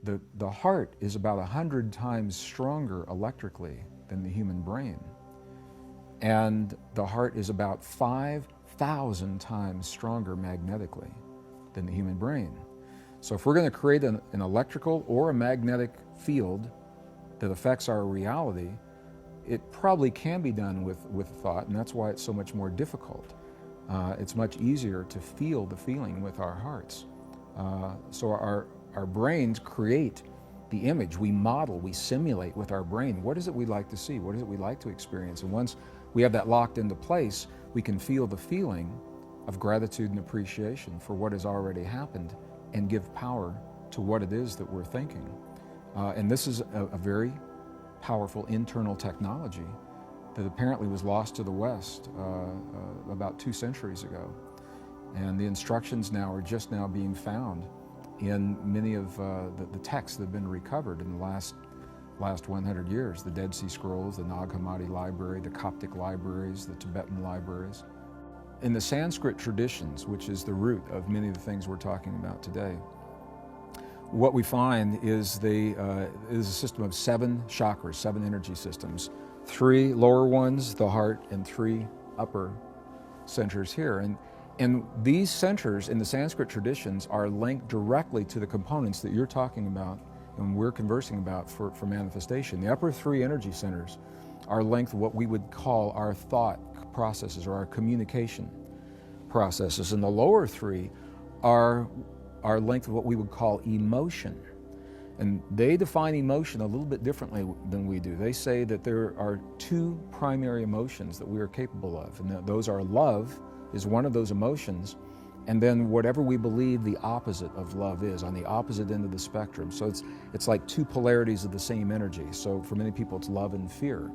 the heart is about 100 times stronger electrically than the human brain. And the heart is about 5,000 times stronger magnetically than the human brain. So if we're going to create an electrical or a magnetic field that affects our reality, it probably can be done with thought, and that's why it's so much more difficult. It's much easier to feel the feeling with our hearts. So our brains create the image, we model, we simulate with our brain. What is it we'd like to see? What is it we'd like to experience? And once we have that locked into place, we can feel the feeling of gratitude and appreciation for what has already happened and give power to what it is that we're thinking. And this is a very powerful internal technology that apparently was lost to the West about 2 centuries ago. And the instructions now are just now being found in many of the texts that have been recovered in the last 100 years, the Dead Sea Scrolls, the Nag Hammadi Library, the Coptic libraries, the Tibetan libraries. In the Sanskrit traditions, which is the root of many of the things we're talking about today, what we find is a system of 7 chakras, 7 energy systems, 3 lower ones, the heart, and 3 upper centers here. And these centers in the Sanskrit traditions are linked directly to the components that you're talking about and we're conversing about for manifestation. The upper 3 energy centers are linked to what we would call our thought processes or our communication processes. And the lower 3 are linked to what we would call emotion. And they define emotion a little bit differently than we do. They say that there are 2 primary emotions that we are capable of, and those are love is one of those emotions, and then whatever we believe the opposite of love is, on the opposite end of the spectrum. So it's like 2 polarities of the same energy. So for many people it's love and fear.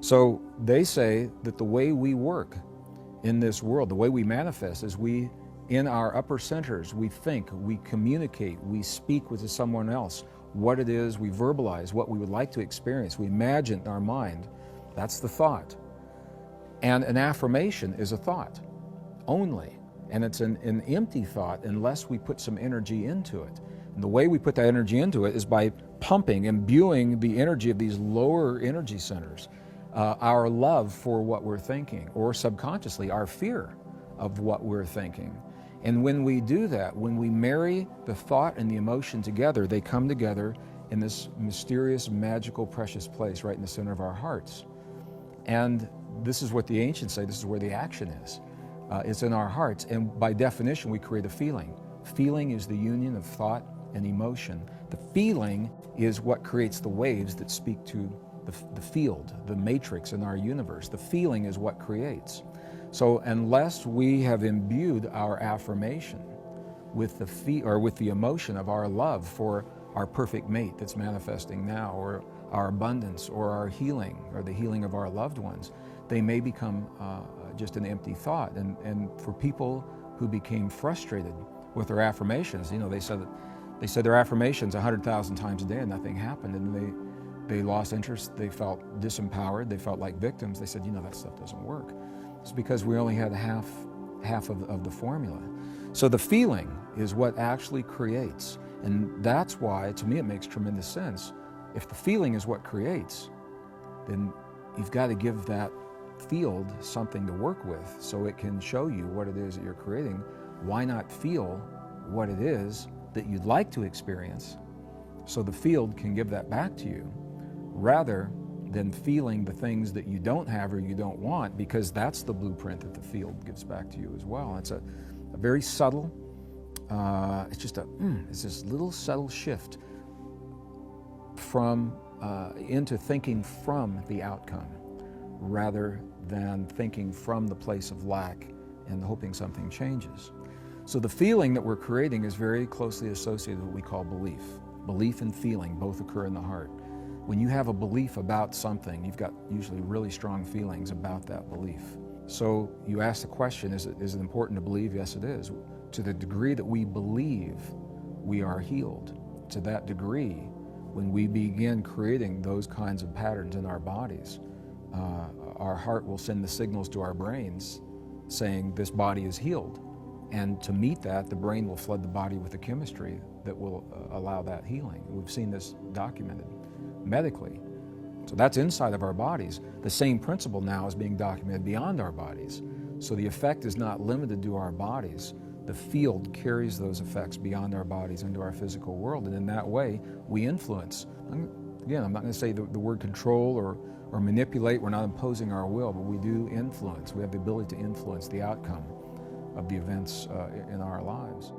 So they say that the way we work in this world, the way we manifest is in our upper centers, we think, we communicate, we speak with someone else, what it is, we verbalize what we would like to experience, we imagine in our mind. That's the thought. And an affirmation is a thought only. And it's an empty thought unless we put some energy into it. And the way we put that energy into it is by pumping, imbuing the energy of these lower energy centers, our love for what we're thinking, or subconsciously our fear of what we're thinking. And when we do that, when we marry the thought and the emotion together, they come together in this mysterious, magical, precious place right in the center of our hearts. And this is what the ancients say, this is where the action is. It's in our hearts, and by definition, we create a feeling. Feeling is the union of thought and emotion. The feeling is what creates the waves that speak to the field, the matrix in our universe. The feeling is what creates. So unless we have imbued our affirmation with the emotion of our love for our perfect mate that's manifesting now, or our abundance, or our healing, or the healing of our loved ones, they may become just an empty thought. And for people who became frustrated with their affirmations, they said their affirmations 100,000 times a day and nothing happened, and they lost interest, they felt disempowered, they felt like victims. They said, that stuff doesn't work. It's because we only had half of the formula. So the feeling is what actually creates. And that's why, to me, it makes tremendous sense. If the feeling is what creates, then you've got to give that field something to work with so it can show you what it is that you're creating. Why not feel what it is that you'd like to experience so the field can give that back to you, rather than feeling the things that you don't have or you don't want, because that's the blueprint that the field gives back to you as well. It's a very subtle, it's this little subtle shift into thinking from the outcome rather than thinking from the place of lack and hoping something changes. So the feeling that we're creating is very closely associated with what we call belief. Belief and feeling both occur in the heart. When you have a belief about something, you've got usually really strong feelings about that belief. So you ask the question, is it important to believe? Yes, it is. To the degree that we believe, we are healed. To that degree, when we begin creating those kinds of patterns in our bodies, our heart will send the signals to our brains saying this body is healed. And to meet that, the brain will flood the body with the chemistry that will allow that healing. We've seen this documented medically. So that's inside of our bodies. The same principle now is being documented beyond our bodies. So the effect is not limited to our bodies. The field carries those effects beyond our bodies into our physical world, and in that way, we influence. Again, I'm not going to say the word control or manipulate. We're not imposing our will, but we do influence. We have the ability to influence the outcome of the events in our lives.